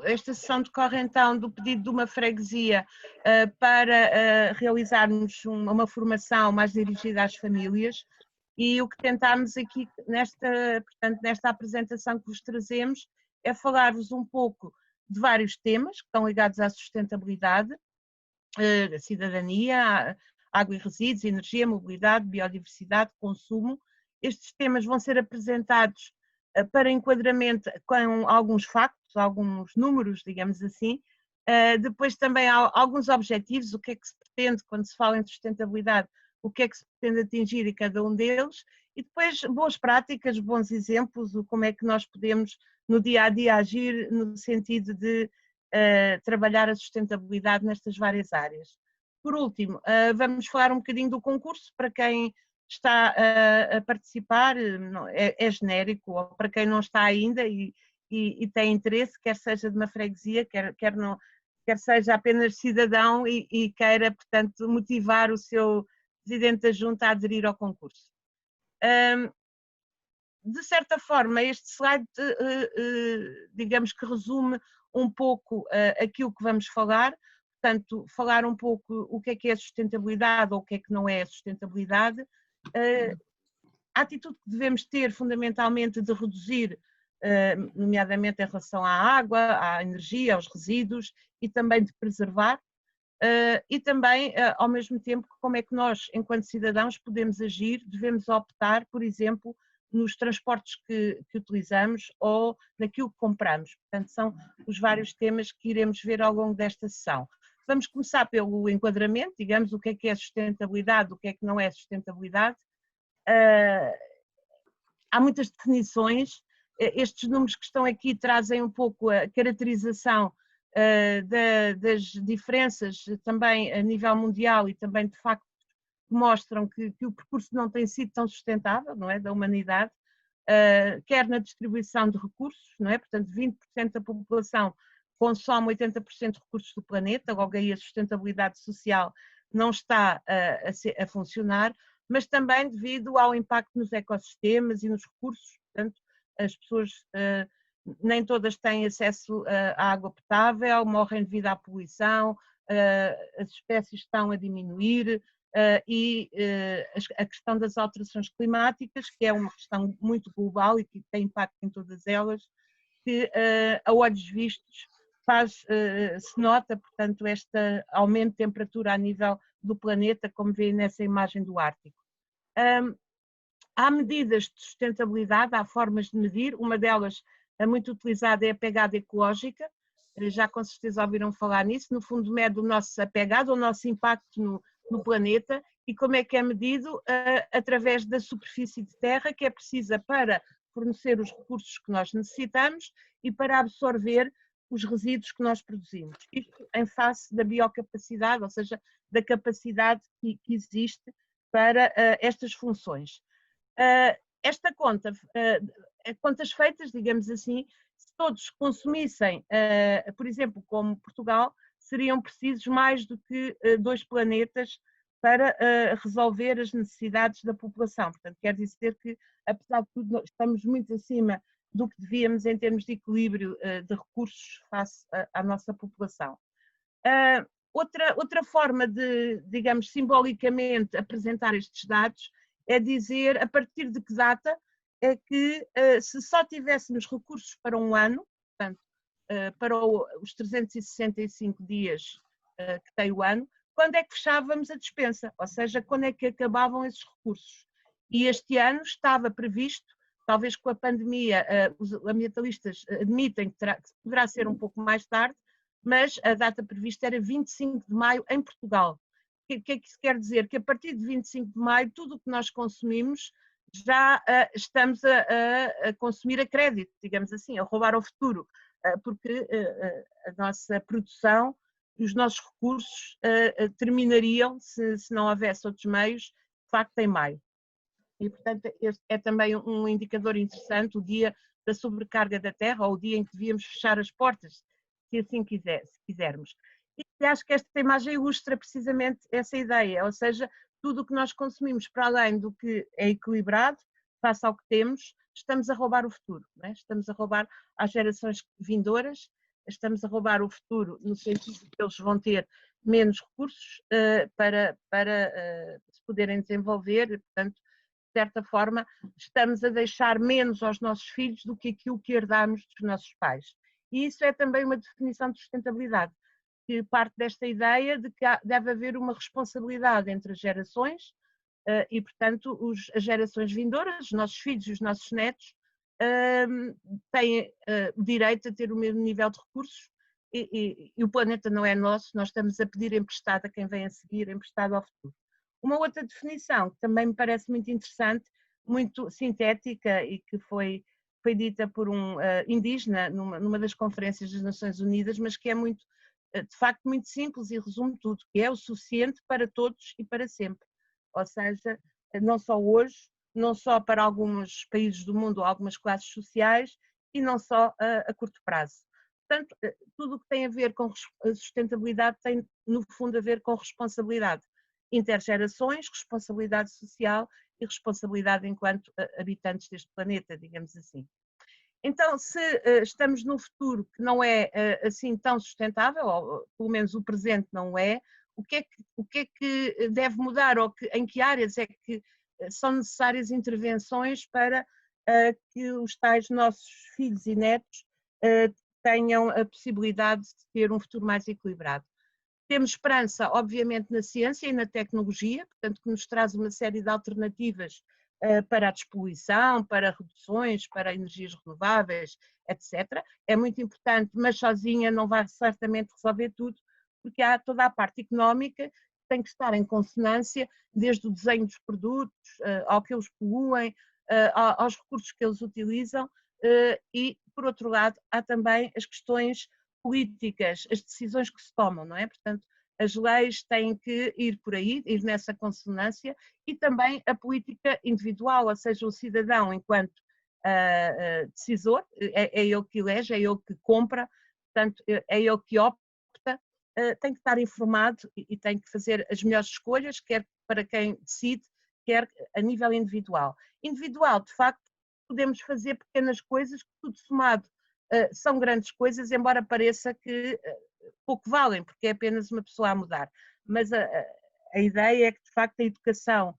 esta sessão decorre então do pedido de uma freguesia para realizarmos uma formação mais dirigida às famílias, e o que tentámos aqui portanto, nesta apresentação que vos trazemos é falar-vos um pouco de vários temas que estão ligados à sustentabilidade, a cidadania, água e resíduos, energia, mobilidade, biodiversidade, consumo. Estes temas vão ser apresentados para enquadramento com alguns factos, alguns números, digamos assim. Depois também há alguns objetivos, o que é que se pretende quando se fala em sustentabilidade, o que é que se pretende atingir em cada um deles, e depois boas práticas, bons exemplos, como é que nós podemos no dia a dia agir no sentido de trabalhar a sustentabilidade nestas várias áreas. Por último, vamos falar um bocadinho do concurso para quem está a participar, é genérico, ou para quem não está ainda e tem interesse, quer seja de uma freguesia, quer seja apenas cidadão e queira, portanto, motivar o seu presidente da junta a aderir ao concurso. De certa forma, este slide, digamos que resume um pouco aquilo que vamos falar, portanto, falar um pouco o que é a sustentabilidade ou o que é que não é a sustentabilidade, a atitude que devemos ter fundamentalmente de reduzir, nomeadamente em relação à água, à energia, aos resíduos, e também de preservar, e também, ao mesmo tempo, como é que nós, enquanto cidadãos, podemos agir, devemos optar, por exemplo, nos transportes que utilizamos ou naquilo que compramos. Portanto, são os vários temas que iremos ver ao longo desta sessão. Vamos começar pelo enquadramento, digamos, o que é sustentabilidade, o que é que não é sustentabilidade. Há muitas definições, estes números que estão aqui trazem um pouco a caracterização das diferenças também a nível mundial e também de facto mostram que o percurso não tem sido tão sustentável, não é, da humanidade, quer na distribuição de recursos, não é, portanto 20% da população consome 80% de recursos do planeta, logo aí a sustentabilidade social não está a funcionar, mas também devido ao impacto nos ecossistemas e nos recursos, portanto as pessoas nem todas têm acesso à água potável, morrem devido à poluição, as espécies estão a diminuir e a questão das alterações climáticas, que é uma questão muito global e que tem impacto em todas elas, que a olhos vistos se nota, portanto, este aumento de temperatura a nível do planeta, como vê nessa imagem do Ártico. Há medidas de sustentabilidade, há formas de medir, uma delas muito utilizada é a pegada ecológica, já com certeza ouviram falar nisso, no fundo mede a pegada, o nosso impacto no planeta, e como é que é medido? Através da superfície de terra que é precisa para fornecer os recursos que nós necessitamos e para absorver os resíduos que nós produzimos. Isto em face da biocapacidade, ou seja, da capacidade que existe para estas funções. Esta conta, contas feitas, digamos assim, se todos consumissem, por exemplo, como Portugal, seriam precisos mais do que 2 planetas para resolver as necessidades da população. Portanto, quer dizer que, apesar de tudo, estamos muito acima do que devíamos em termos de equilíbrio de recursos face à nossa população. Outra forma de, digamos, simbolicamente apresentar estes dados é dizer a partir de que data é que se só tivéssemos recursos para um ano, portanto, para os 365 dias que tem o ano, quando é que fechávamos a despensa, ou seja, quando é que acabavam esses recursos. E este ano estava previsto, talvez com a pandemia, os ambientalistas admitem que poderá ser um pouco mais tarde, mas a data prevista era 25 de maio em Portugal. O que é que isso quer dizer? Que a partir de 25 de maio, tudo o que nós consumimos, já estamos a consumir a crédito, digamos assim, a roubar ao futuro, porque a nossa produção e os nossos recursos terminariam, se não houvesse outros meios, de facto em maio. E, portanto, este é também um indicador interessante, o dia da sobrecarga da terra, ou o dia em que devíamos fechar as portas, se assim quisermos. E acho que esta imagem ilustra precisamente essa ideia, ou seja, tudo o que nós consumimos para além do que é equilibrado, face ao que temos, estamos a roubar o futuro, não é? Estamos a roubar às gerações vindouras estamos a roubar o futuro no sentido de que eles vão ter menos recursos para se poderem desenvolver, e, portanto, de certa forma, estamos a deixar menos aos nossos filhos do que aquilo que herdamos dos nossos pais. E isso é também uma definição de sustentabilidade, que parte desta ideia de que deve haver uma responsabilidade entre as gerações e, portanto, as gerações vindouras, os nossos filhos e os nossos netos, têm o direito a ter o mesmo nível de recursos e o planeta não é nosso, nós estamos a pedir emprestado a quem vem a seguir, emprestado ao futuro. Uma outra definição que também me parece muito interessante, muito sintética e que foi dita por um indígena numa das conferências das Nações Unidas, mas que é muito, de facto, muito simples e resume tudo, que é o suficiente para todos e para sempre. Ou seja, não só hoje, não só para alguns países do mundo ou algumas classes sociais e não só a curto prazo. Portanto, tudo o que tem a ver com sustentabilidade tem, no fundo, a ver com responsabilidade intergerações, responsabilidade social e responsabilidade enquanto habitantes deste planeta, digamos assim. Então, se estamos num futuro que não é assim tão sustentável, ou pelo menos o presente não é, o que é que deve mudar ou em que áreas é que são necessárias intervenções para que os tais nossos filhos e netos tenham a possibilidade de ter um futuro mais equilibrado? Temos esperança, obviamente, na ciência e na tecnologia, portanto, que nos traz uma série de alternativas para a despoluição, para reduções, para energias renováveis, etc. É muito importante, mas sozinha não vai certamente resolver tudo, porque há toda a parte económica que tem que estar em consonância, desde o desenho dos produtos, ao que eles poluem, aos recursos que eles utilizam, e, por outro lado, há também as questões políticas, as decisões que se tomam, não é? Portanto, as leis têm que ir por aí, ir nessa consonância, e também a política individual, ou seja, o cidadão enquanto decisor, é ele que elege, é ele que compra, portanto, é ele que opta, tem que estar informado e tem que fazer as melhores escolhas, quer para quem decide, quer a nível individual. Individual, de facto, podemos fazer pequenas coisas que tudo somado são grandes coisas, embora pareça que pouco valem, porque é apenas uma pessoa a mudar. Mas a ideia é que, de facto, a educação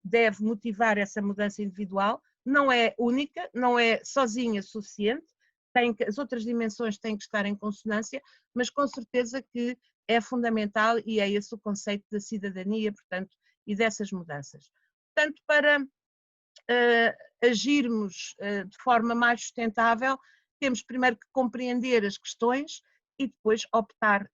deve motivar essa mudança individual, não é única, não é sozinha suficiente, as outras dimensões têm que estar em consonância, mas com certeza que é fundamental e é esse o conceito da cidadania, portanto, e dessas mudanças. Portanto, para agirmos de forma mais sustentável, temos primeiro que compreender as questões e depois optar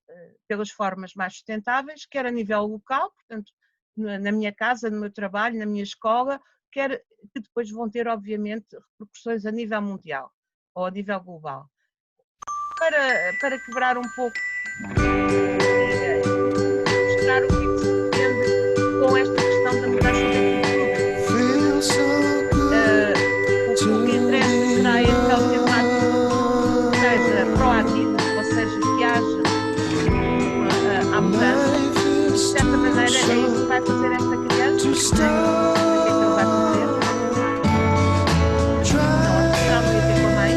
pelas formas mais sustentáveis, quer a nível local, portanto, na minha casa, no meu trabalho, na minha escola, quer que depois vão ter, obviamente, repercussões a nível mundial ou a nível global. Para quebrar um pouco e mostrar o que se pretende com esta questão da mudança da atitude, o que interessa será então ter uma atitude que seja proativa, ou seja, que haja à mudança. De certa maneira, é isso que vai fazer esta criança. O que é que ele vai fazer? Não, a questão não ia ter com a mãe.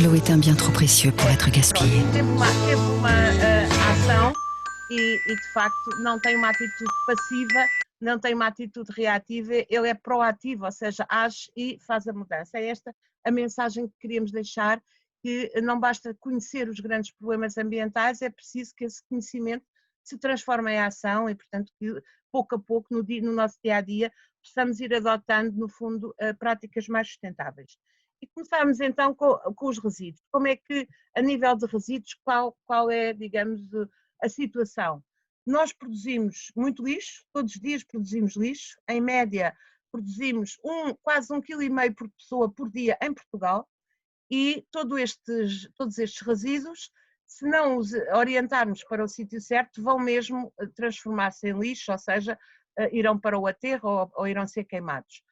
L'eau est un bien trop précieux pour être gaspillé. Teve uma ação e, de facto, não tem uma atitude passiva, não tem uma atitude reativa, ele é proativo, ou seja, age e faz a mudança. É esta a mensagem que queríamos deixar, que não basta conhecer os grandes problemas ambientais, é preciso que esse conhecimento se transforme em ação e, portanto, que pouco a pouco, no nosso dia-a-dia, possamos ir adotando, no fundo, práticas mais sustentáveis. E começámos então com os resíduos. Como é que, a nível de resíduos, qual é, digamos, a situação? Nós produzimos muito lixo, todos os dias produzimos lixo, em média produzimos quase 1,5 kg por pessoa por dia em Portugal, e todos estes resíduos, se não os orientarmos para o sítio certo, vão mesmo transformar-se em lixo, ou seja, irão para o aterro ou irão ser queimados.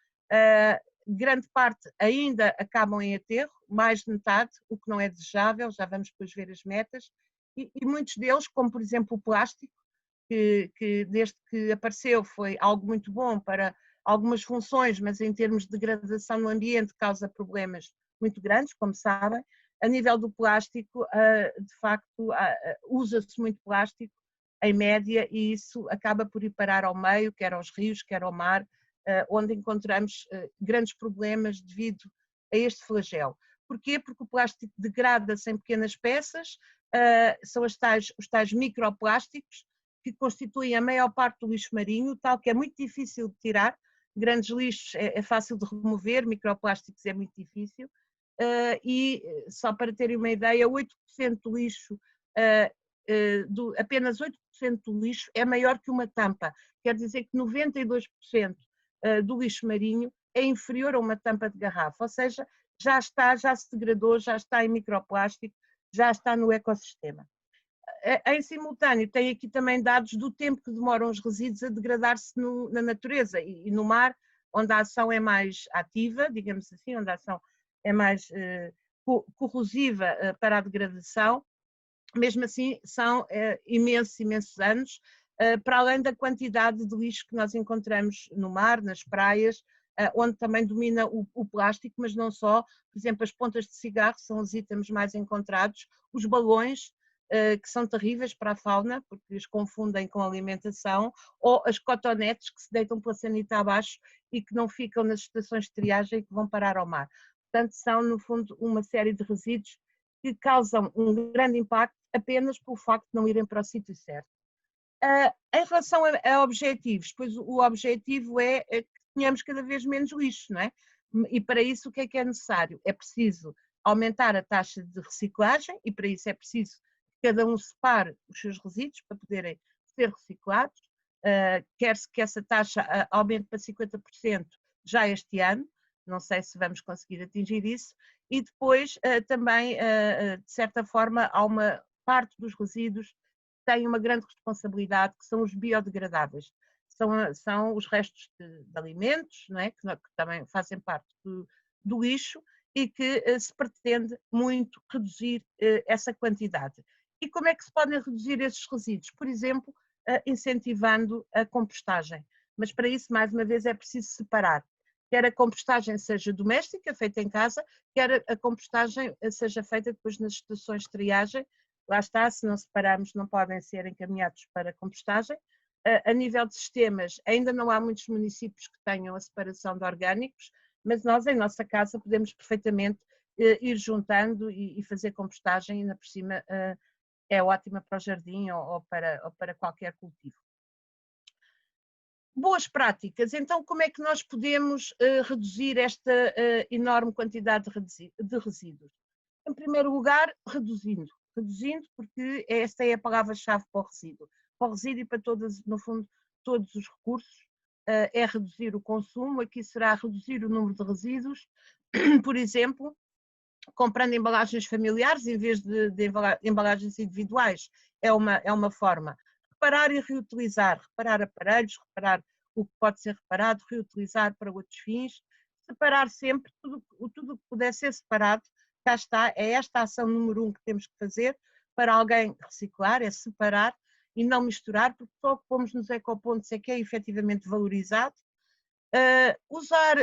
Grande parte ainda acabam em aterro, mais de metade, o que não é desejável, já vamos depois ver as metas, e muitos deles, como por exemplo o plástico, que desde que apareceu foi algo muito bom para algumas funções, mas em termos de degradação no ambiente causa problemas muito grandes, como sabem. A nível do plástico, de facto, usa-se muito plástico, em média, e isso acaba por ir parar ao meio, quer aos rios, quer ao mar, onde encontramos grandes problemas devido a este flagelo. Porquê? Porque o plástico degrada-se em pequenas peças, são os tais microplásticos, que constituem a maior parte do lixo marinho, tal que é muito difícil de tirar. Grandes lixos é fácil de remover, microplásticos é muito difícil. E só para terem uma ideia, 8% do lixo, apenas 8% do lixo é maior que uma tampa. Quer dizer que 92% do lixo marinho é inferior a uma tampa de garrafa, ou seja, já se degradou, já está em microplástico, já está no ecossistema. Em simultâneo, tem aqui também dados do tempo que demoram os resíduos a degradar-se na natureza e no mar, onde a ação é mais ativa, digamos assim, onde a ação é mais corrosiva para a degradação. Mesmo assim, são imensos anos, para além da quantidade de lixo que nós encontramos no mar, nas praias, onde também domina o plástico, mas não só. Por exemplo, as pontas de cigarro são os itens mais encontrados, os balões, que são terríveis para a fauna, porque os confundem com alimentação, ou as cotonetes que se deitam pela sanita abaixo e que não ficam nas estações de triagem e que vão parar ao mar. Portanto, são, no fundo, uma série de resíduos que causam um grande impacto apenas pelo facto de não irem para o sítio certo. Em relação a objetivos, pois o objetivo é que tenhamos cada vez menos lixo, não é? E para isso o que é necessário? É preciso aumentar a taxa de reciclagem e para isso é preciso que cada um separe os seus resíduos para poderem ser reciclados. Quer-se que essa taxa aumente para 50% já este ano, não sei se vamos conseguir atingir isso, e depois também, de certa forma, há uma parte dos resíduos que tem uma grande responsabilidade, que são os biodegradáveis. São os restos de alimentos, não é? que também fazem parte do lixo e que se pretende muito reduzir essa quantidade. E como é que se podem reduzir esses resíduos? Por exemplo, incentivando a compostagem. Mas para isso, mais uma vez, é preciso separar. Quer a compostagem seja doméstica, feita em casa, quer a compostagem seja feita depois nas estações de triagem. Lá está, se não separarmos, não podem ser encaminhados para compostagem. A nível de sistemas, ainda não há muitos municípios que tenham a separação de orgânicos, mas nós, em nossa casa, podemos perfeitamente ir juntando e fazer compostagem, e ainda por cima é ótima para o jardim ou para qualquer cultivo. Boas práticas, então como é que nós podemos reduzir esta enorme quantidade de resíduos? Em primeiro lugar, reduzindo, porque esta é a palavra-chave para o resíduo e para no fundo, todos os recursos, é reduzir o consumo. Aqui será reduzir o número de resíduos, por exemplo, comprando embalagens familiares em vez de embalagens individuais, é uma forma. Reparar e reutilizar, reparar aparelhos, reparar o que pode ser reparado, reutilizar para outros fins, separar sempre, tudo que puder ser separado, cá está, é esta a ação número 1 que temos que fazer para alguém reciclar, é separar e não misturar, porque só o que pomos nos ecopontos é que é efetivamente valorizado. Usar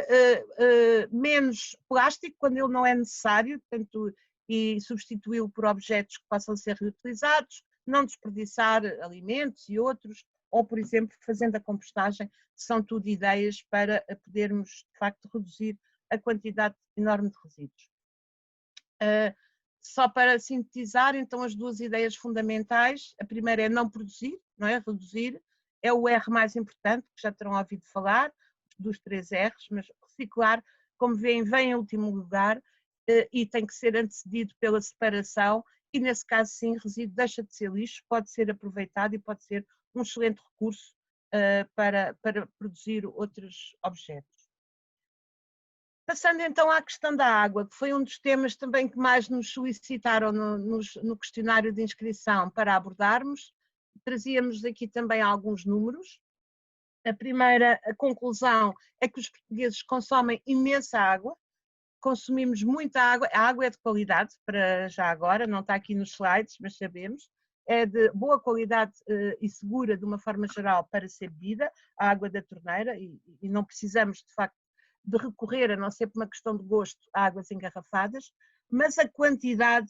menos plástico quando ele não é necessário, portanto, e substituí-lo por objetos que possam ser reutilizados, não desperdiçar alimentos e outros, ou, por exemplo, fazendo a compostagem, são tudo ideias para podermos, de facto, reduzir a quantidade enorme de resíduos. Só para sintetizar, então, as duas ideias fundamentais, a primeira é não produzir, não é? Reduzir, é o R mais importante, que já terão ouvido falar, dos 3 R's, mas reciclar, como veem, vem em último lugar e tem que ser antecedido pela separação e, nesse caso, sim, resíduo deixa de ser lixo, pode ser aproveitado e pode ser um excelente recurso para produzir outros objetos. Passando então à questão da água, que foi um dos temas também que mais nos solicitaram no questionário de inscrição para abordarmos, trazíamos aqui também alguns números. A primeira conclusão é que os portugueses consomem imensa água, consumimos muita água, a água é de qualidade, para já agora, não está aqui nos slides, mas sabemos, é de boa qualidade e segura de uma forma geral para ser bebida, a água da torneira, e não precisamos de facto de recorrer, a não ser por uma questão de gosto, a águas engarrafadas, mas a quantidade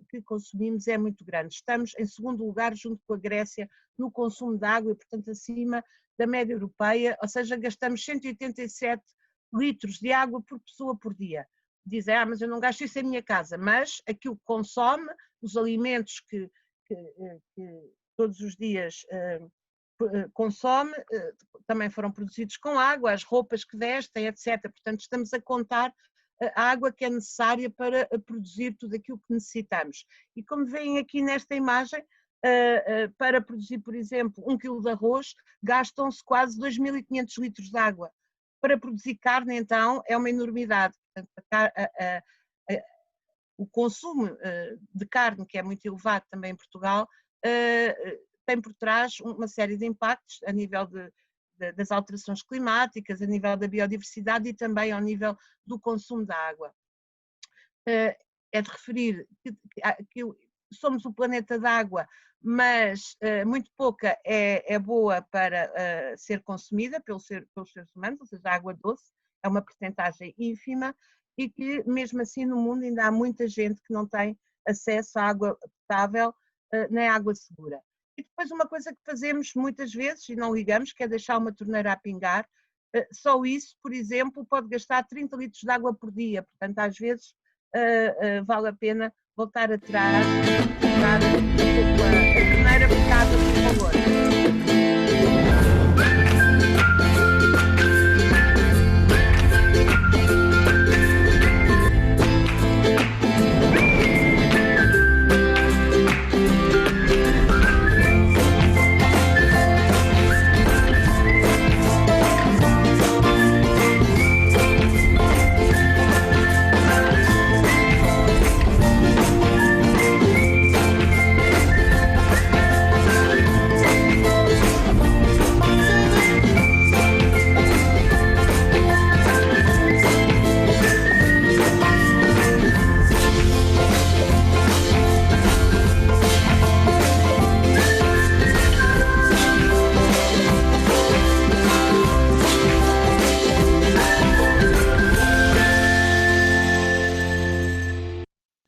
que consumimos é muito grande. Estamos em segundo lugar, junto com a Grécia, no consumo de água e, portanto, acima da média europeia, ou seja, gastamos 187 litros de água por pessoa por dia. Dizem, mas eu não gasto isso em minha casa, mas aquilo que consome, os alimentos que todos os dias consome, também foram produzidos com água, as roupas que vestem, etc. Portanto, estamos a contar a água que é necessária para produzir tudo aquilo que necessitamos. E como veem aqui nesta imagem, para produzir, por exemplo, 1 kg de arroz, gastam-se quase 2.500 litros de água. Para produzir carne, então, é uma enormidade. Portanto, o consumo de carne, que é muito elevado também em Portugal, tem por trás uma série de impactos a nível das alterações climáticas, a nível da biodiversidade e também ao nível do consumo da água. É de referir que somos o planeta da água, mas muito pouca é boa para ser consumida pelos seres humanos, ou seja, a água doce é uma percentagem ínfima e que mesmo assim no mundo ainda há muita gente que não tem acesso à água potável nem à água segura. E depois uma coisa que fazemos muitas vezes e não ligamos, que é deixar uma torneira a pingar, só isso, por exemplo, pode gastar 30 litros de água por dia, portanto às vezes vale a pena voltar atrás e trocar a torneira por casa, por favor.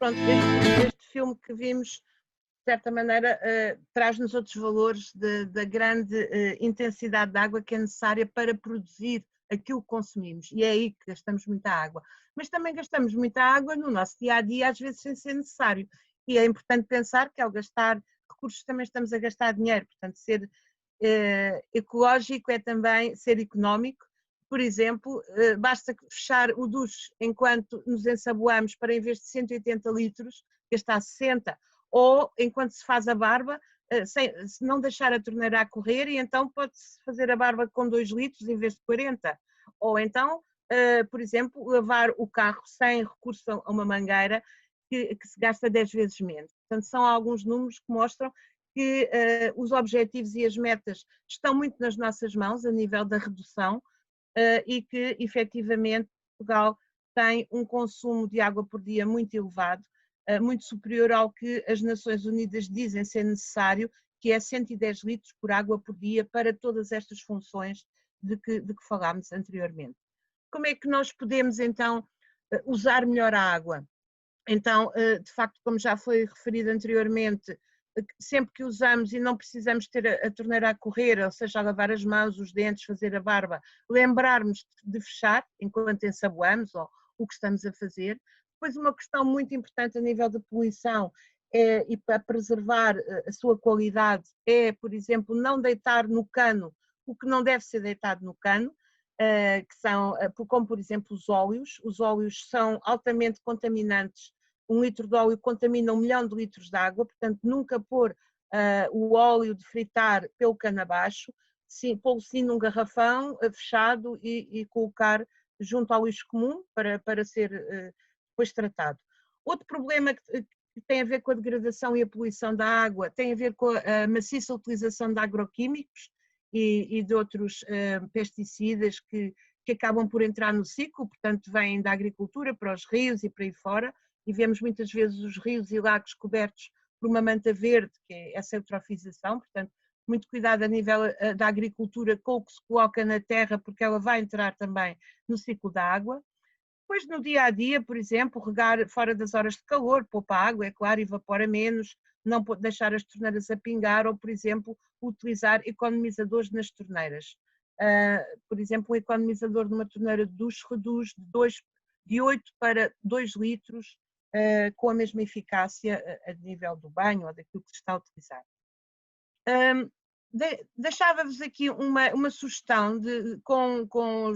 Pronto, este filme que vimos, de certa maneira, traz-nos outros valores da grande intensidade de água que é necessária para produzir aquilo que consumimos. E é aí que gastamos muita água. Mas também gastamos muita água no nosso dia-a-dia, às vezes sem ser necessário. E é importante pensar que ao gastar recursos também estamos a gastar dinheiro. Portanto, ser ecológico é também ser económico. Por exemplo, basta fechar o duche enquanto nos ensaboamos para, em vez de 180 litros, gastar 60, ou enquanto se faz a barba, se não deixar a torneira a correr, e então pode-se fazer a barba com 2 litros em vez de 40. Ou então, por exemplo, lavar o carro sem recurso a uma mangueira, que se gasta 10 vezes menos. Portanto, são alguns números que mostram que os objetivos e as metas estão muito nas nossas mãos a nível da redução, e que efetivamente Portugal tem um consumo de água por dia muito elevado, muito superior ao que as Nações Unidas dizem ser necessário, que é 110 litros por água por dia para todas estas funções de que falámos anteriormente. Como é que nós podemos então usar melhor a água? Então, de facto, como já foi referido anteriormente, sempre que usamos e não precisamos ter a torneira a correr, ou seja, a lavar as mãos, os dentes, fazer a barba, lembrarmos de fechar enquanto ensaboamos ou o que estamos a fazer. Depois uma questão muito importante a nível de poluição e para preservar a sua qualidade é, por exemplo, não deitar no cano o que não deve ser deitado no cano, que são, como por exemplo os óleos. Os óleos são altamente contaminantes. 1 litro de óleo contamina 1 milhão de litros de água, portanto nunca pôr o óleo de fritar pelo cano abaixo, pô-lo sim num garrafão fechado e colocar junto ao lixo comum para ser depois tratado. Outro problema que tem a ver com a degradação e a poluição da água tem a ver com a maciça utilização de agroquímicos e de outros pesticidas que acabam por entrar no ciclo, portanto vêm da agricultura para os rios e para aí fora, e vemos muitas vezes os rios e lagos cobertos por uma manta verde, que é essa eutrofização, portanto, muito cuidado a nível da agricultura com o que se coloca na terra, porque ela vai entrar também no ciclo da água. Depois, no dia a dia, por exemplo, regar fora das horas de calor, poupa água, é claro, evapora menos, não deixar as torneiras a pingar ou, por exemplo, utilizar economizadores nas torneiras. Por exemplo, um economizador numa torneira de duche reduz de 8 para 2 litros com a mesma eficácia a nível do banho ou daquilo que se está a utilizar. Deixava-vos aqui uma sugestão com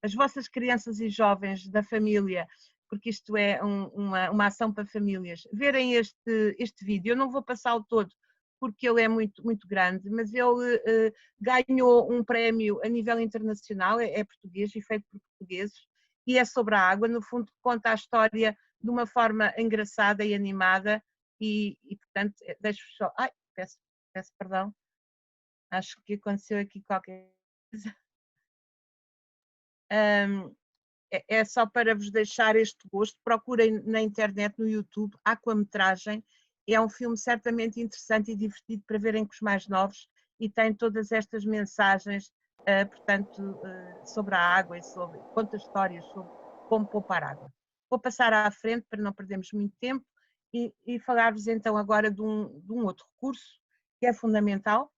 as vossas crianças e jovens da família, porque isto é uma ação para famílias, verem este vídeo. Eu não vou passá-lo todo porque ele é muito, muito grande, mas ele ganhou um prémio a nível internacional, é português e feito por portugueses, e é sobre a água. No fundo, conta a história de uma forma engraçada e animada e portanto, deixo-vos só... Ai, peço perdão. Acho que aconteceu aqui qualquer coisa. É só para vos deixar este gosto. Procurem na internet, no YouTube, Aquametragem. É um filme certamente interessante e divertido para verem com os mais novos e tem todas estas mensagens, portanto, sobre a água e conta histórias sobre como poupar água. Vou passar à frente para não perdermos muito tempo e falar-vos então agora de um outro recurso que é fundamental.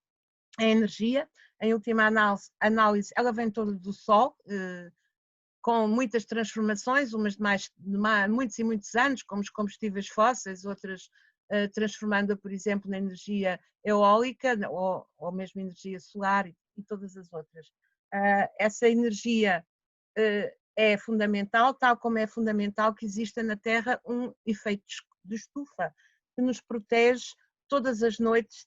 A energia, em última análise, ela vem toda do Sol, com muitas transformações, umas de muitos e muitos anos, como os combustíveis fósseis, outras transformando-a, por exemplo, na energia eólica ou mesmo energia solar e todas as outras. Essa energia é fundamental, tal como é fundamental que exista na Terra um efeito de estufa, que nos protege todas as noites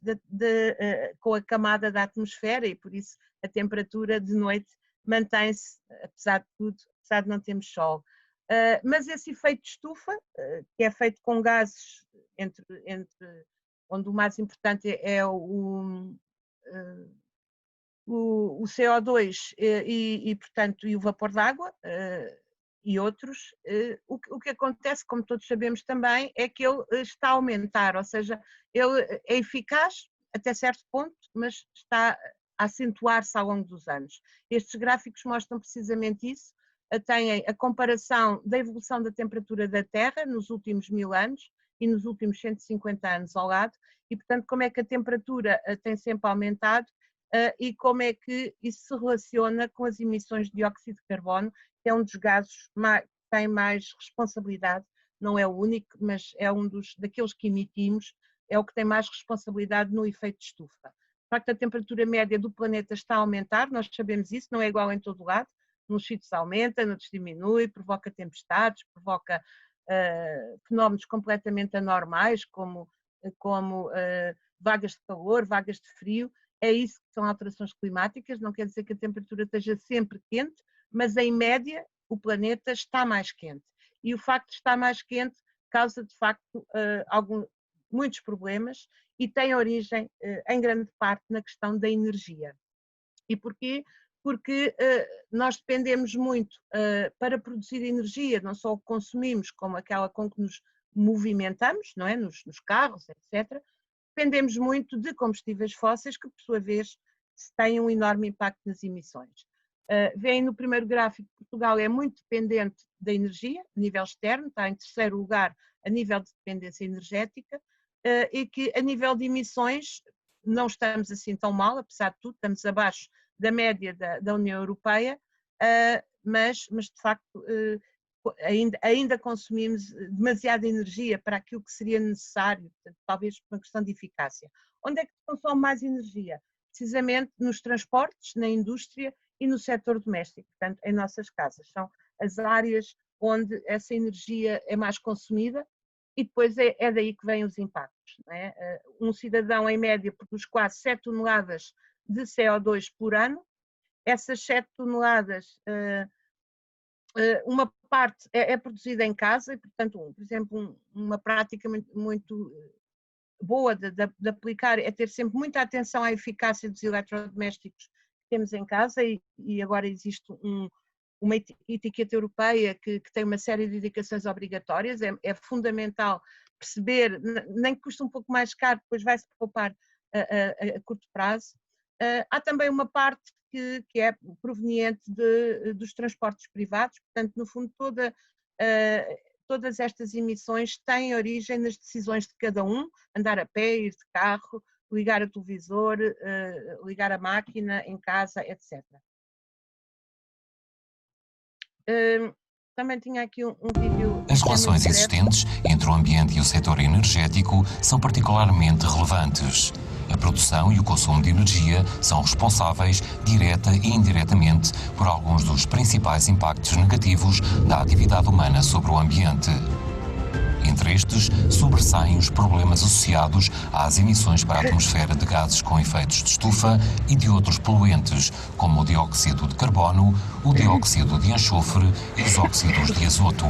com a camada da atmosfera e por isso a temperatura de noite mantém-se, apesar de tudo, apesar de não termos sol. Mas esse efeito de estufa, que é feito com gases, onde o mais importante é o CO2 portanto, e o vapor d'água e outros, o que acontece, como todos sabemos também, é que ele está a aumentar, ou seja, ele é eficaz até certo ponto, mas está a acentuar-se ao longo dos anos. Estes gráficos mostram precisamente isso, têm a comparação da evolução da temperatura da Terra nos últimos 1000 anos e nos últimos 150 anos ao lado, e portanto como é que a temperatura tem sempre aumentado e como é que isso se relaciona com as emissões de dióxido de carbono, que é um dos gases que tem mais responsabilidade, não é o único, mas é daqueles que emitimos, é o que tem mais responsabilidade no efeito de estufa. De facto, a temperatura média do planeta está a aumentar, nós sabemos isso, não é igual em todo o lado, nos sítios aumenta, noutros diminui, provoca tempestades, provoca fenómenos completamente anormais, como vagas de calor, vagas de frio. É isso que são alterações climáticas, não quer dizer que a temperatura esteja sempre quente, mas em média o planeta está mais quente. E o facto de estar mais quente causa de facto muitos problemas e tem origem em grande parte na questão da energia. E porquê? Porque nós dependemos muito para produzir energia, não só o que consumimos, como aquela com que nos movimentamos, não é? Nos carros, etc. Dependemos muito de combustíveis fósseis que, por sua vez, têm um enorme impacto nas emissões. Veem no primeiro gráfico que Portugal é muito dependente da energia, a nível externo, está em terceiro lugar a nível de dependência energética, e que a nível de emissões não estamos assim tão mal, apesar de tudo, estamos abaixo da média da União Europeia, mas de facto ainda consumimos demasiada energia para aquilo que seria necessário, portanto, talvez por uma questão de eficácia. Onde é que se consome mais energia? Precisamente nos transportes, na indústria e no setor doméstico, portanto, em nossas casas. São as áreas onde essa energia é mais consumida e depois é daí que vêm os impactos. Não é? Um cidadão, em média, produz quase 7 toneladas de CO2 por ano. Essas 7 toneladas, uma parte é produzida em casa e, portanto, por exemplo, uma prática muito boa de aplicar é ter sempre muita atenção à eficácia dos eletrodomésticos que temos em casa e agora existe uma etiqueta europeia que tem uma série de indicações obrigatórias, é fundamental perceber, nem que custa um pouco mais caro, depois vai-se poupar a curto prazo. Há também uma parte que é proveniente dos transportes privados, portanto, no fundo, todas estas emissões têm origem nas decisões de cada um, andar a pé, ir de carro, ligar o televisor, ligar a máquina em casa, etc. Também tinha aqui um vídeo. As relações existentes entre o ambiente e o setor energético são particularmente relevantes. A produção e o consumo de energia são responsáveis, direta e indiretamente, por alguns dos principais impactos negativos da atividade humana sobre o ambiente. Entre estes, sobressaem os problemas associados às emissões para a atmosfera de gases com efeitos de estufa e de outros poluentes, como o dióxido de carbono, o dióxido de enxofre e os óxidos de azoto.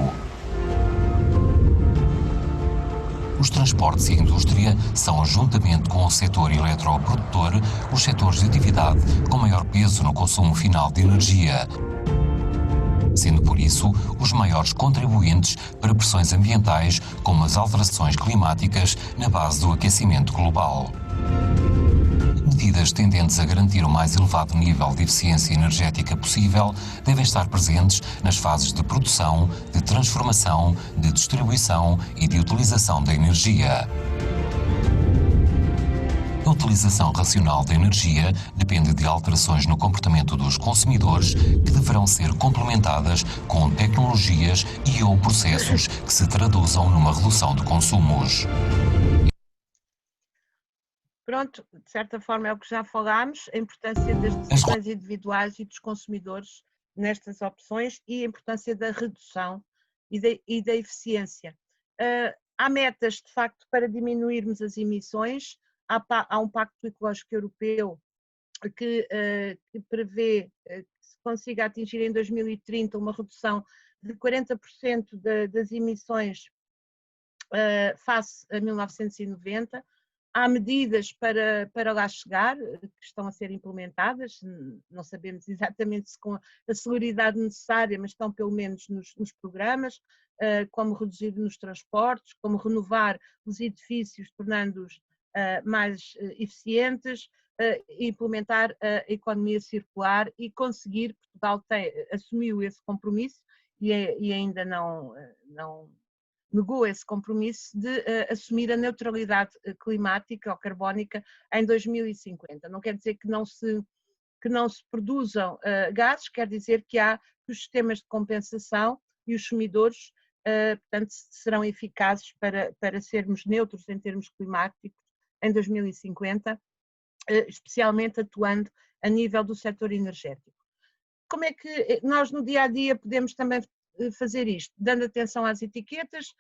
Os transportes e a indústria são, juntamente com o setor eletroprodutor, os setores de atividade com maior peso no consumo final de energia, sendo por isso os maiores contribuintes para pressões ambientais como as alterações climáticas na base do aquecimento global. Medidas tendentes a garantir o mais elevado nível de eficiência energética possível devem estar presentes nas fases de produção, de transformação, de distribuição e de utilização da energia. A utilização racional da energia depende de alterações no comportamento dos consumidores que deverão ser complementadas com tecnologias e/ou processos que se traduzam numa redução de consumos. Pronto, de certa forma é o que já falámos, a importância das decisões individuais e dos consumidores nestas opções e a importância da redução e da eficiência. Há metas, de facto, para diminuirmos as emissões. Há um Pacto Ecológico Europeu que prevê que se consiga atingir em 2030 uma redução de 40% das emissões face a 1990. Há medidas para lá chegar, que estão a ser implementadas, não sabemos exatamente se com a celeridade necessária, mas estão pelo menos nos programas, como reduzir nos transportes, como renovar os edifícios, tornando-os mais eficientes, implementar a economia circular e conseguir, Portugal assumiu esse compromisso e ainda não negou esse compromisso de assumir a neutralidade climática ou carbónica em 2050. Não quer dizer que não se produzam gases, quer dizer que há os sistemas de compensação e os sumidores, portanto, serão eficazes para sermos neutros em termos climáticos em 2050, especialmente atuando a nível do setor energético. Como é que nós no dia-a-dia podemos também fazer isto? Dando atenção às etiquetas,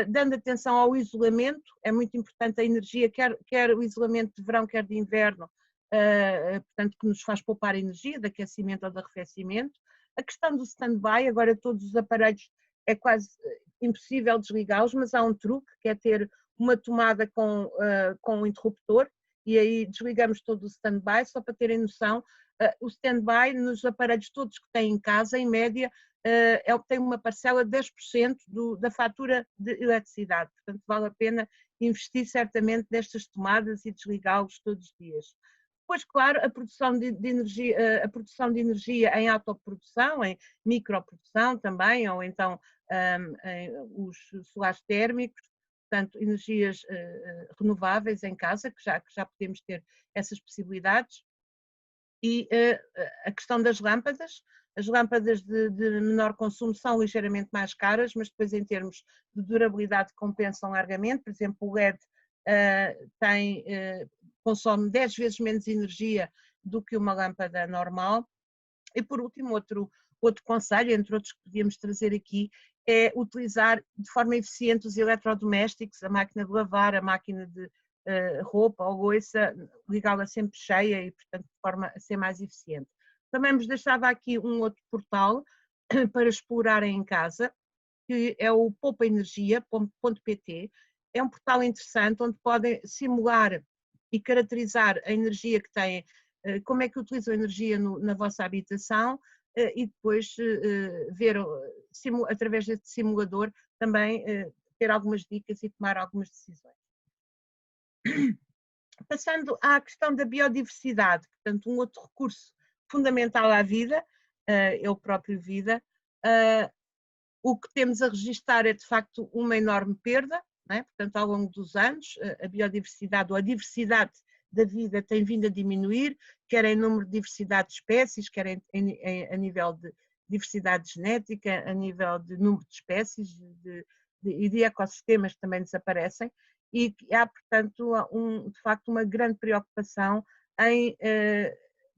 dando atenção ao isolamento, é muito importante a energia, quer o isolamento de verão, quer de inverno, portanto, que nos faz poupar energia, de aquecimento ou de arrefecimento. A questão do stand-by, agora todos os aparelhos é quase impossível desligá-los, mas há um truque, que é ter uma tomada com um interruptor, e aí desligamos todo o stand-by, só para terem noção. O stand-by nos aparelhos todos que têm em casa, em média, tem uma parcela de 10% da fatura de eletricidade, portanto vale a pena investir certamente nestas tomadas e desligá-los todos os dias. Depois, claro, a produção de energia em autoprodução, em microprodução também, ou então os solares térmicos, portanto, energias renováveis em casa, que já podemos ter essas possibilidades. E a questão das lâmpadas. As lâmpadas de menor consumo são ligeiramente mais caras, mas depois em termos de durabilidade compensam largamente. Por exemplo, o LED consome 10 vezes menos energia do que uma lâmpada normal. E por último, outro conselho, entre outros que podíamos trazer aqui, é utilizar de forma eficiente os eletrodomésticos, a máquina de lavar, a máquina de roupa ou louça, ligá-la sempre cheia e, portanto, de forma a ser mais eficiente. Também vos deixava aqui um outro portal para explorarem em casa, que é o poupaenergia.pt. É um portal interessante onde podem simular e caracterizar a energia que têm, como é que utilizam a energia na vossa habitação, e depois ver, através deste simulador, também ter algumas dicas e tomar algumas decisões. Passando à questão da biodiversidade, portanto, um outro recurso fundamental à vida, é o próprio vida. O que temos a registar é, de facto, uma enorme perda, não é? Portanto, ao longo dos anos, a biodiversidade ou a diversidade da vida tem vindo a diminuir, quer em número de diversidade de espécies, quer a nível de diversidade genética, a nível de número de espécies e de ecossistemas que também desaparecem, e há, portanto, de facto, uma grande preocupação em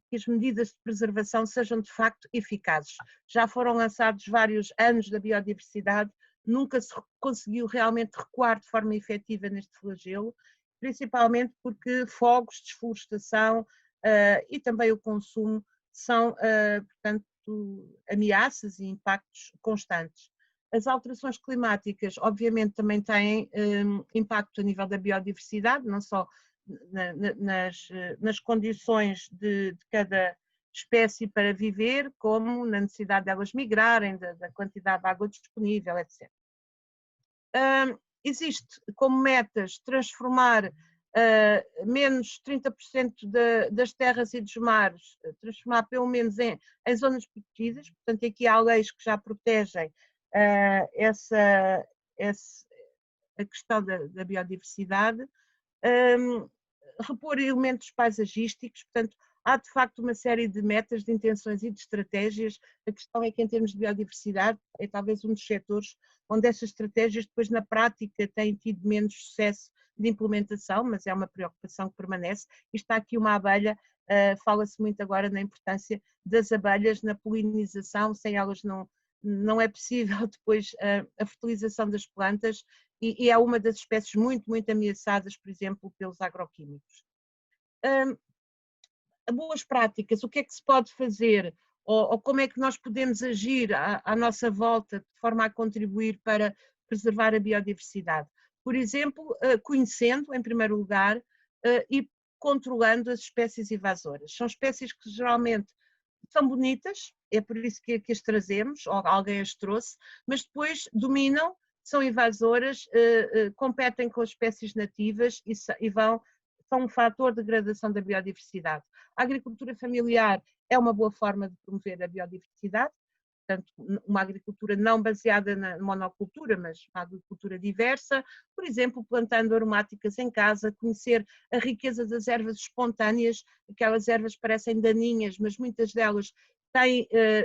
que as medidas de preservação sejam de facto eficazes. Já foram lançados vários anos da biodiversidade, nunca se conseguiu realmente recuar de forma efetiva neste flagelo, principalmente porque fogos, desflorestação e também o consumo são, portanto, ameaças e impactos constantes. As alterações climáticas, obviamente, também têm impacto a nível da biodiversidade, não só nas condições de cada espécie para viver, como na necessidade delas migrarem, da quantidade de água disponível, etc. Existe como metas transformar menos 30% das terras e dos mares, transformar pelo menos em zonas protegidas, portanto aqui há leis que já protegem a questão da biodiversidade. Repor elementos paisagísticos, portanto, há de facto uma série de metas, de intenções e de estratégias. A questão é que, em termos de biodiversidade, é talvez um dos setores onde essas estratégias depois na prática têm tido menos sucesso de implementação, mas é uma preocupação que permanece. E está aqui uma abelha, fala-se muito agora na importância das abelhas na polinização, sem elas não é possível depois a fertilização das plantas, e é uma das espécies muito, muito ameaçadas, por exemplo, pelos agroquímicos. Boas práticas, o que é que se pode fazer, ou como é que nós podemos agir à nossa volta de forma a contribuir para preservar a biodiversidade? Por exemplo, conhecendo, em primeiro lugar, e controlando as espécies invasoras. São espécies que geralmente são bonitas, é por isso que as trazemos, ou alguém as trouxe, mas depois dominam, são invasoras, competem com as espécies nativas e são um fator de degradação da biodiversidade. A agricultura familiar é uma boa forma de promover a biodiversidade, portanto, uma agricultura não baseada na monocultura, mas uma agricultura diversa, por exemplo, plantando aromáticas em casa, conhecer a riqueza das ervas espontâneas, aquelas ervas parecem daninhas, mas muitas delas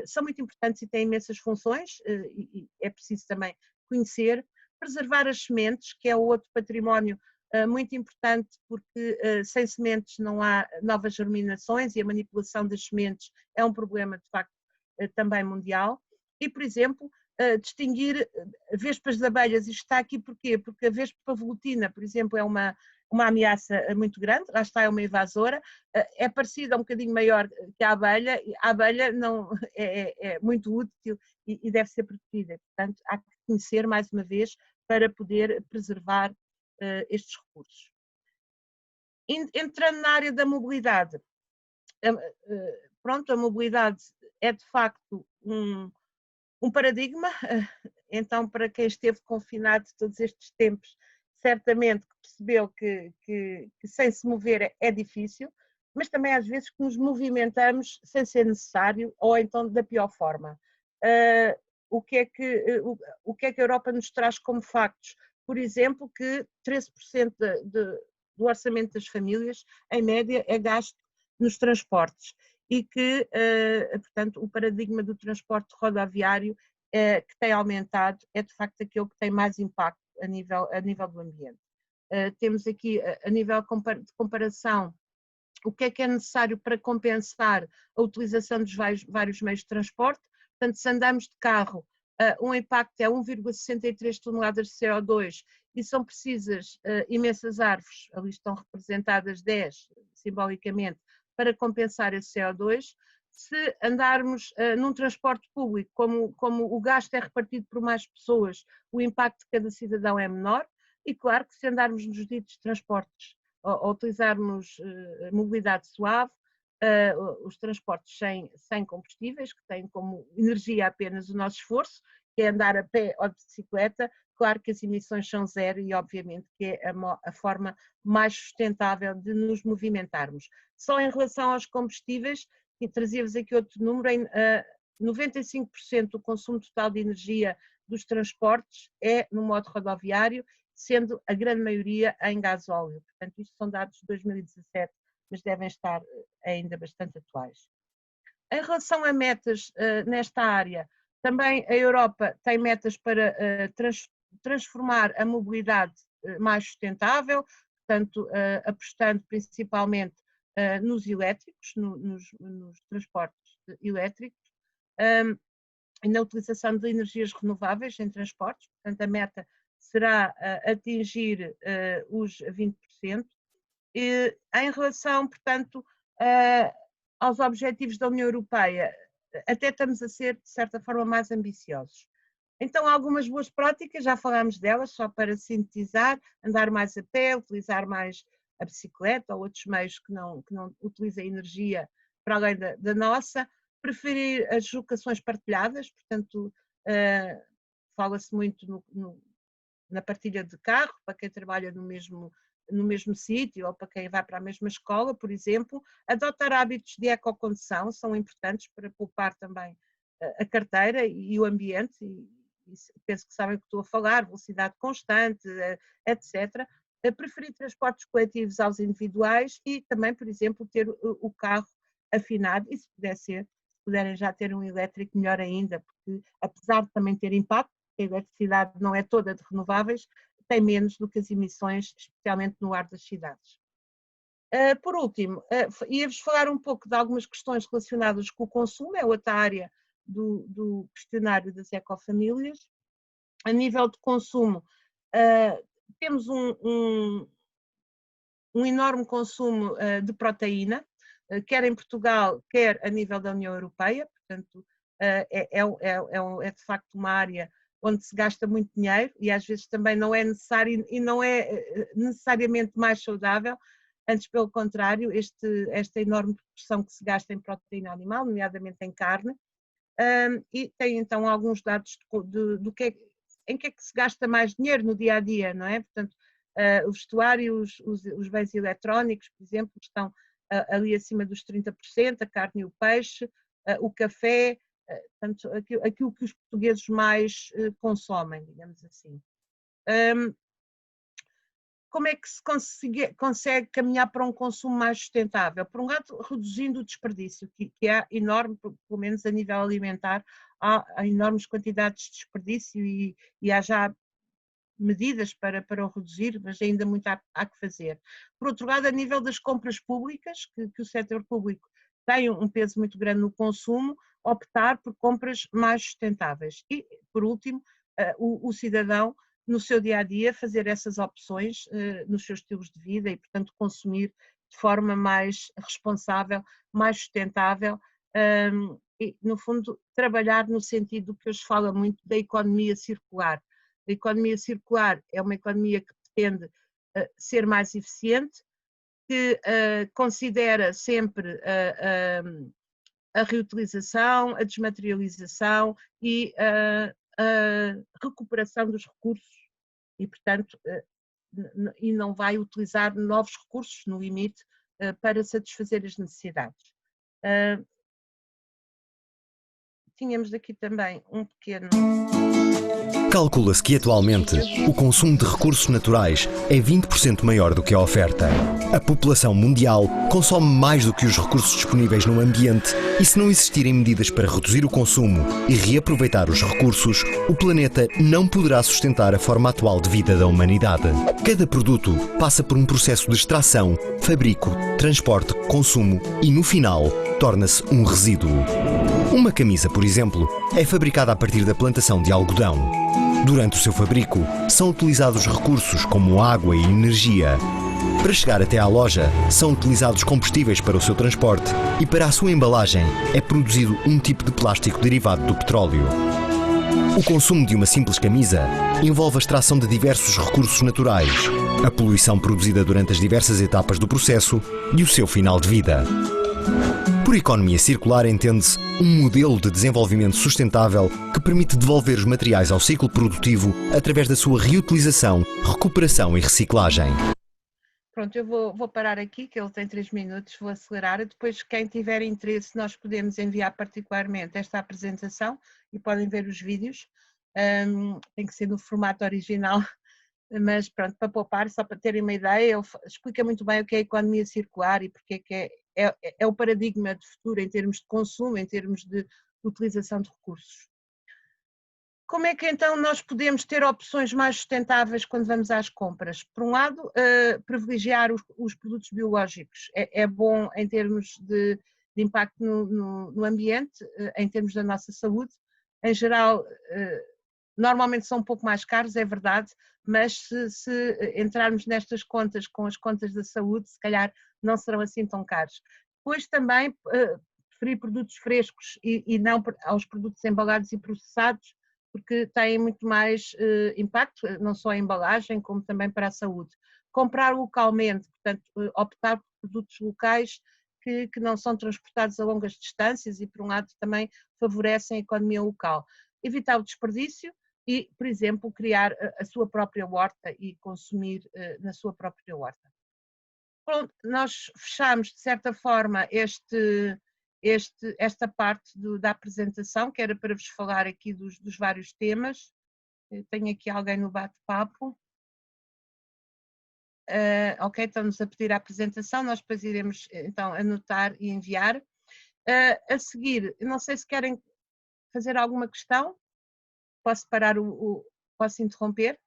são muito importantes e têm imensas funções, e é preciso também conhecer. Preservar as sementes, que é o outro património muito importante, porque sem sementes não há novas germinações e a manipulação das sementes é um problema, de facto, também mundial. E, por exemplo, distinguir vespas de abelhas. Isto está aqui porquê? Porque a vespa velutina, por exemplo, é uma ameaça muito grande, lá está, é uma invasora, é parecida, um bocadinho maior que a abelha não, é muito útil e deve ser protegida. Portanto, há que conhecer, mais uma vez, para poder preservar estes recursos. Entrando na área da mobilidade, pronto, a mobilidade é de facto um paradigma, então para quem esteve confinado todos estes tempos, certamente que percebeu que sem se mover é difícil, mas também às vezes que nos movimentamos sem ser necessário ou então da pior forma. O que é que a Europa nos traz como factos? Por exemplo, que 13% do orçamento das famílias, em média, é gasto nos transportes e que, portanto, o paradigma do transporte rodoviário que tem aumentado é, de facto, aquele que tem mais impacto a nível do ambiente. Temos aqui, a nível de comparação, o que é necessário para compensar a utilização dos vários meios de transporte. Portanto, se andamos de carro, um impacto é 1,63 toneladas de CO2 e são precisas imensas árvores, ali estão representadas 10, simbolicamente, para compensar esse CO2. Se andarmos num transporte público, como o gasto é repartido por mais pessoas, o impacto de cada cidadão é menor, e claro que se andarmos nos ditos transportes ou utilizarmos mobilidade suave, os transportes sem combustíveis, que têm como energia apenas o nosso esforço, que é andar a pé ou de bicicleta, claro que as emissões são zero e obviamente que é a forma mais sustentável de nos movimentarmos. Só em relação aos combustíveis, e trazia-vos aqui outro número, 95% do consumo total de energia dos transportes é no modo rodoviário, sendo a grande maioria em gasóleo. Portanto, isto são dados de 2017, mas devem estar ainda bastante atuais. Em relação a metas nesta área, também a Europa tem metas para transformar a mobilidade mais sustentável, portanto, apostando principalmente nos elétricos, nos transportes elétricos, e na utilização de energias renováveis em transportes. Portanto, a meta será atingir os 20%. E, em relação, portanto, aos objetivos da União Europeia, até estamos a ser, de certa forma, mais ambiciosos. Então, algumas boas práticas, já falámos delas, só para sintetizar: andar mais a pé, utilizar mais a bicicleta ou outros meios que não utilizem energia para além da nossa, preferir as locações partilhadas, portanto, fala-se muito na partilha de carro, para quem trabalha no mesmo sítio ou para quem vai para a mesma escola, por exemplo. Adotar hábitos de ecocondução são importantes para poupar também a carteira e o ambiente, e penso que sabem o que estou a falar, velocidade constante, etc. Preferir transportes coletivos aos individuais e também, por exemplo, ter o carro afinado, e se puderem já ter um elétrico, melhor ainda, porque apesar de também ter impacto, a eletricidade não é toda de renováveis, tem menos do que as emissões, especialmente no ar das cidades. Por último, ia-vos falar um pouco de algumas questões relacionadas com o consumo, é outra área do questionário das ecofamílias. A nível de consumo, temos um enorme consumo de proteína, quer em Portugal, quer a nível da União Europeia, portanto, é de facto uma área onde se gasta muito dinheiro e às vezes também não é necessário e não é necessariamente mais saudável, antes pelo contrário, esta enorme proporção que se gasta em proteína animal, nomeadamente em carne, e tem então alguns dados em que é que se gasta mais dinheiro no dia a dia, não é? Portanto, o vestuário, os bens eletrónicos, por exemplo, estão ali acima dos 30%, a carne e o peixe, o café, portanto, aquilo que os portugueses mais consomem, digamos assim. Como é que se consegue caminhar para um consumo mais sustentável? Por um lado, reduzindo o desperdício, que é enorme, pelo menos a nível alimentar, há enormes quantidades de desperdício e há já medidas para o reduzir, mas ainda muito há que fazer. Por outro lado, a nível das compras públicas, que o setor público tem um peso muito grande no consumo, optar por compras mais sustentáveis. E, por último, o cidadão, no seu dia-a-dia, fazer essas opções nos seus estilos de vida e, portanto, consumir de forma mais responsável, mais sustentável e, no fundo, trabalhar no sentido que hoje fala muito da economia circular. A economia circular é uma economia que pretende ser mais eficiente, que considera sempre a reutilização, a desmaterialização e a recuperação dos recursos e, portanto, e não vai utilizar novos recursos, no limite, para satisfazer as necessidades. Tínhamos aqui também um pequeno... Calcula-se que atualmente o consumo de recursos naturais é 20% maior do que a oferta. A população mundial consome mais do que os recursos disponíveis no ambiente e, se não existirem medidas para reduzir o consumo e reaproveitar os recursos, o planeta não poderá sustentar a forma atual de vida da humanidade. Cada produto passa por um processo de extração, fabrico, transporte, consumo e, no final, torna-se um resíduo. Uma camisa, por exemplo, é fabricada a partir da plantação de algodão. Durante o seu fabrico, são utilizados recursos como água e energia. Para chegar até à loja, são utilizados combustíveis para o seu transporte e para a sua embalagem é produzido um tipo de plástico derivado do petróleo. O consumo de uma simples camisa envolve a extração de diversos recursos naturais, a poluição produzida durante as diversas etapas do processo e o seu final de vida. Por economia circular entende-se um modelo de desenvolvimento sustentável que permite devolver os materiais ao ciclo produtivo através da sua reutilização, recuperação e reciclagem. Pronto, eu vou parar aqui, que ele tem 3 minutos, vou acelerar. Depois, quem tiver interesse, nós podemos enviar particularmente esta apresentação e podem ver os vídeos. Tem que ser no formato original, mas pronto, para poupar, só para terem uma ideia, ele explica muito bem o que é a economia circular e porque é que é o paradigma de futuro em termos de consumo, em termos de utilização de recursos. Como é que então nós podemos ter opções mais sustentáveis quando vamos às compras? Por um lado, privilegiar os produtos biológicos é bom em termos de impacto no ambiente, em termos da nossa saúde. Em geral, normalmente são um pouco mais caros, é verdade, mas se entrarmos nestas contas com as contas da saúde, se calhar não serão assim tão caros. Depois também preferir produtos frescos e não aos produtos embalados e processados, porque têm muito mais impacto, não só a embalagem, como também para a saúde. Comprar localmente, portanto, optar por produtos locais que não são transportados a longas distâncias e, por um lado, também favorecem a economia local. Evitar o desperdício e, por exemplo, criar a sua própria horta e consumir na sua própria horta. Pronto, nós fechamos, de certa forma, esta parte da apresentação, que era para vos falar aqui dos vários temas. Eu tenho aqui alguém no bate-papo. Ok, estão-nos a pedir a apresentação, nós depois iremos então anotar e enviar. A seguir, não sei se querem fazer alguma questão, posso parar posso interromper?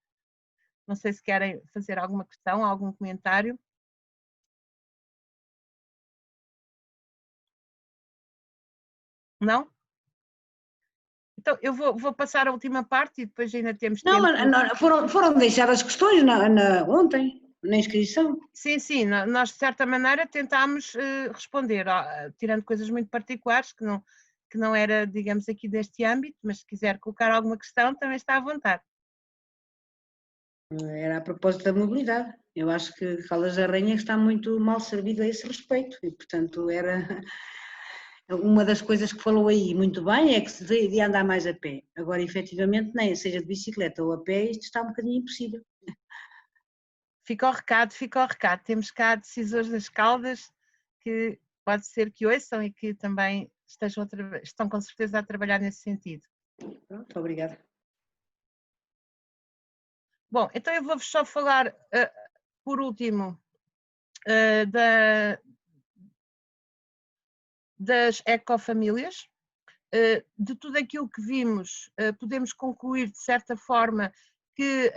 Não sei se querem fazer alguma questão, algum comentário. Não? Então, eu vou passar a última parte e depois ainda temos tempo. Não, foram deixadas questões ontem, na inscrição. Sim, nós de certa maneira tentámos responder, tirando coisas muito particulares que não era, digamos, aqui deste âmbito, mas se quiser colocar alguma questão também está à vontade. Era a propósito da mobilidade. Eu acho que Caldas da Rainha está muito mal servido a esse respeito e, portanto, era... Uma das coisas que falou aí muito bem é que se devia andar mais a pé. Agora, efetivamente, nem seja de bicicleta ou a pé, isto está um bocadinho impossível. Fica o recado. Temos cá decisores das Caldas que pode ser que ouçam e que também estão com certeza a trabalhar nesse sentido. Pronto, obrigada. Bom, então eu vou-vos só falar, por último, das ecofamílias. De tudo aquilo que vimos, podemos concluir, de certa forma, que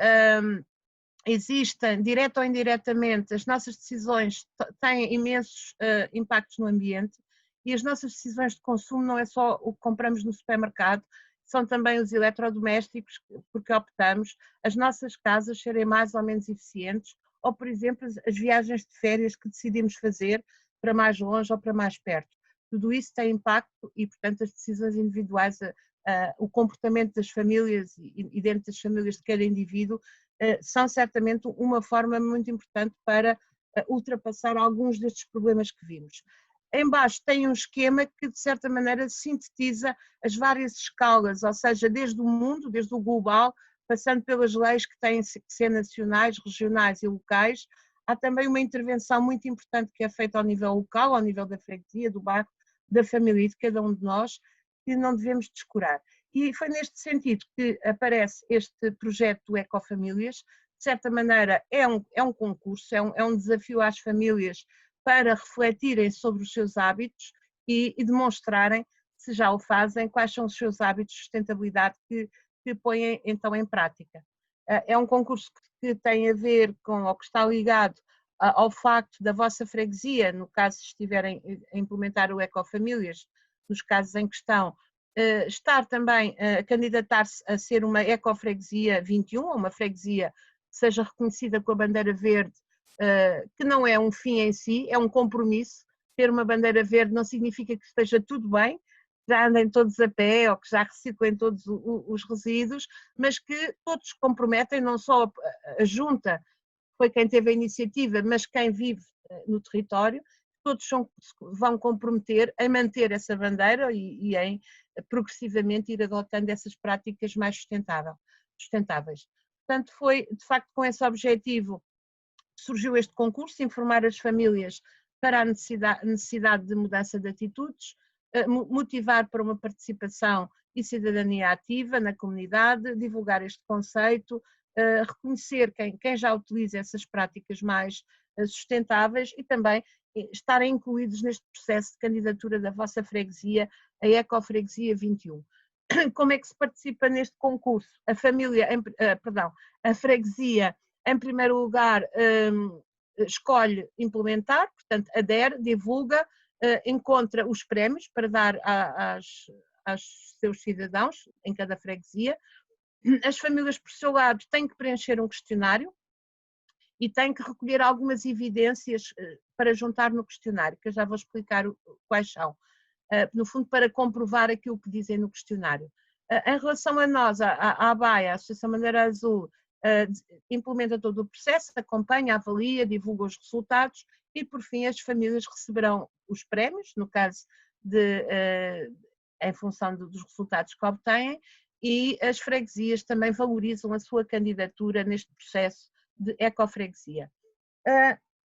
existem, direto ou indiretamente, as nossas decisões têm imensos impactos no ambiente e as nossas decisões de consumo não é só o que compramos no supermercado, são também os eletrodomésticos, porque optamos, as nossas casas serem mais ou menos eficientes, ou, por exemplo, as viagens de férias que decidimos fazer para mais longe ou para mais perto. Tudo isso tem impacto e, portanto, as decisões individuais, o comportamento das famílias e dentro das famílias de cada indivíduo são certamente uma forma muito importante para ultrapassar alguns destes problemas que vimos. Em baixo tem um esquema que, de certa maneira, sintetiza as várias escalas, ou seja, desde o mundo, desde o global, passando pelas leis que têm que ser nacionais, regionais e locais. Há também uma intervenção muito importante que é feita ao nível local, ao nível da freguesia, do bairro, da família e de cada um de nós, que não devemos descurar. E foi neste sentido que aparece este projeto do Ecofamílias. De certa maneira é um concurso, é um desafio às famílias para refletirem sobre os seus hábitos e demonstrarem, se já o fazem, quais são os seus hábitos de sustentabilidade que põem então em prática. É um concurso que tem a ver com, ou que está ligado ao facto da vossa freguesia, no caso se estiverem a implementar o Ecofamílias, nos casos em questão, estar também a candidatar-se a ser uma Ecofreguesia 21, ou uma freguesia que seja reconhecida com a bandeira verde, que não é um fim em si, é um compromisso. Ter uma bandeira verde não significa que esteja tudo bem, que já andem todos a pé ou que já reciclem todos os resíduos, mas que todos se comprometem, não só a Junta, foi quem teve a iniciativa, mas quem vive no território, todos vão comprometer em manter essa bandeira e em progressivamente ir adotando essas práticas mais sustentáveis. Portanto, foi de facto com esse objetivo que surgiu este concurso, informar as famílias para a necessidade de mudança de atitudes, motivar para uma participação e cidadania ativa na comunidade, divulgar este conceito, reconhecer quem já utiliza essas práticas mais sustentáveis e também estarem incluídos neste processo de candidatura da vossa freguesia, a Ecofreguesia 21. Como é que se participa neste concurso? A freguesia, em primeiro lugar, escolhe implementar, portanto, adere, divulga, encontra os prémios para dar aos seus cidadãos em cada freguesia. As famílias, por seu lado, têm que preencher um questionário e têm que recolher algumas evidências para juntar no questionário, que eu já vou explicar quais são, no fundo para comprovar aquilo que dizem no questionário. Em relação a nós, a ABAE, a Associação Bandeira Azul, implementa todo o processo, acompanha, avalia, divulga os resultados e, por fim, as famílias receberão os prémios, no caso em função dos resultados que obtêm, e as freguesias também valorizam a sua candidatura neste processo de ecofreguesia.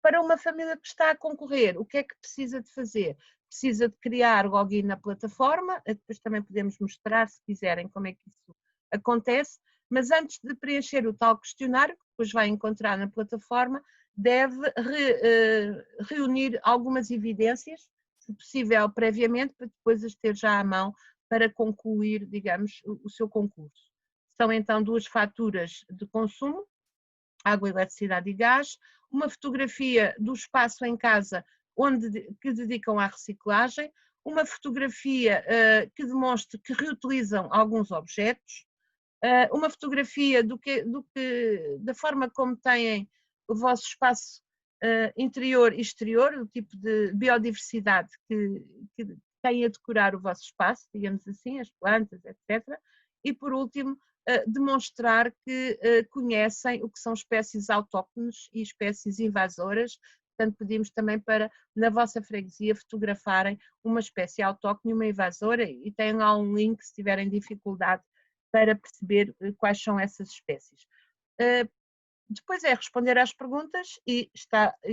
Para uma família que está a concorrer, o que é que precisa de fazer? Precisa de criar login na plataforma, depois também podemos mostrar, se quiserem, como é que isso acontece, mas antes de preencher o tal questionário, que depois vai encontrar na plataforma, deve reunir algumas evidências, se possível previamente, para depois as ter já à mão para concluir, digamos, o seu concurso. São então 2 faturas de consumo, água, eletricidade e gás, uma fotografia do espaço em casa que dedicam à reciclagem, uma fotografia que demonstre que reutilizam alguns objetos, uma fotografia da forma como têm o vosso espaço interior e exterior, o tipo de biodiversidade que têm a decorar o vosso espaço, digamos assim, as plantas, etc. E, por último, demonstrar que conhecem o que são espécies autóctones e espécies invasoras. Portanto, pedimos também para, na vossa freguesia, fotografarem uma espécie autóctone e uma invasora e têm lá um link, se tiverem dificuldade, para perceber quais são essas espécies. Depois é responder às perguntas e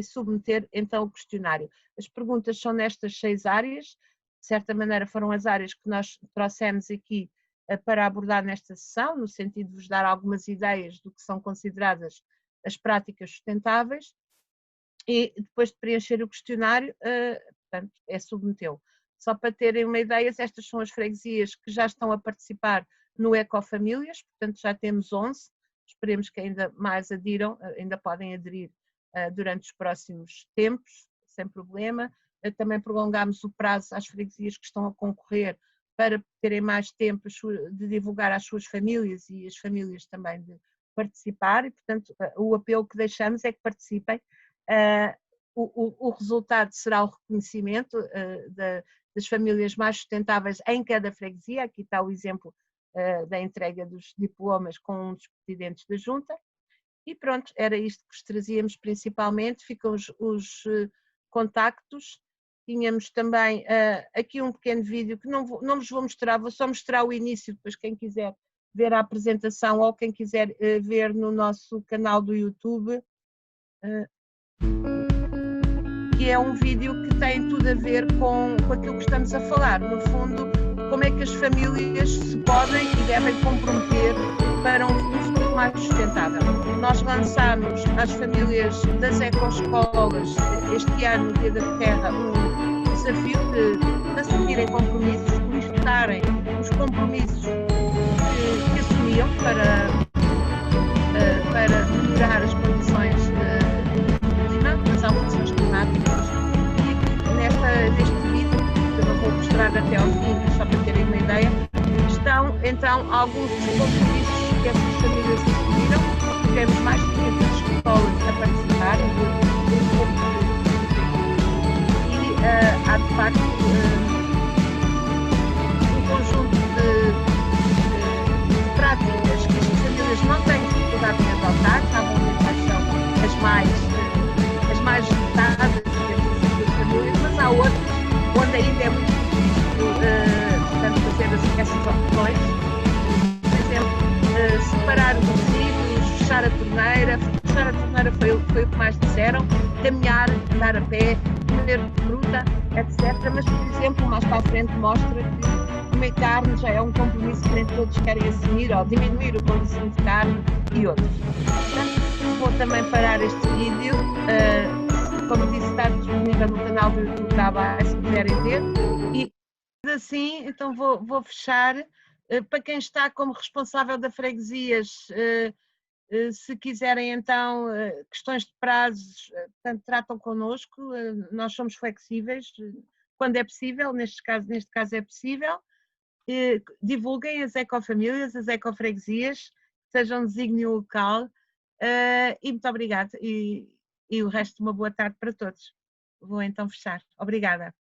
submeter então o questionário. As perguntas são nestas 6 áreas, de certa maneira foram as áreas que nós trouxemos aqui para abordar nesta sessão, no sentido de vos dar algumas ideias do que são consideradas as práticas sustentáveis, e depois de preencher o questionário, portanto, é submetê-lo. Só para terem uma ideia, estas são as freguesias que já estão a participar no Ecofamílias, portanto já temos 11, esperemos que ainda mais adiram, ainda podem aderir durante os próximos tempos, sem problema. Também prolongamos o prazo às freguesias que estão a concorrer para terem mais tempo de divulgar às suas famílias e as famílias também de participar e, portanto, o apelo que deixamos é que participem. O resultado será o reconhecimento das famílias mais sustentáveis em cada freguesia. Aqui está o exemplo da entrega dos diplomas com um dos presidentes da junta. E pronto, era isto que vos trazíamos principalmente. Ficam os contactos. Tínhamos também aqui um pequeno vídeo que não vos vou mostrar, vou só mostrar o início, depois quem quiser ver a apresentação ou quem quiser ver no nosso canal do YouTube, que é um vídeo que tem tudo a ver com aquilo que estamos a falar, no fundo, como é que as famílias se podem e devem comprometer para um futuro mais sustentável. Nós lançámos às famílias das ecoescolas este ano, no Dia da Terra, um desafio de assumirem compromissos, de executarem os compromissos que assumiam para melhorar as condições do clima, das alterações climáticas. E neste vídeo, que eu não vou mostrar até ao fim, só para terem uma ideia, estão então alguns dos compromissos que essas famílias assumiram. Tivemos mais de 500 escolas a participar e há de facto um conjunto de práticas que as famílias não têm dificuldade em adotar, sabem quais são as mais votadas das famílias, essas opções. Por exemplo, separar os resíduos, fechar a torneira. Fechar a torneira foi o que mais disseram. Caminhar, andar a pé, comer fruta, etc. Mas, por exemplo, mais para a frente mostra que comer carne já é um compromisso que nem todos querem assumir, ou diminuir o consumo de carne e outros. Portanto, vou também parar este vídeo. Como disse, está disponível no canal do YouTube da ABAI, se quiserem ver. E assim, então vou fechar. Para quem está como responsável da freguesias, se quiserem então questões de prazos, portanto, tratam connosco, nós somos flexíveis, quando é possível, neste caso é possível. Divulguem as ecofamílias, as ecofreguesias, sejam desígnio local, e muito obrigada. E o resto, uma boa tarde para todos. Vou então fechar. Obrigada.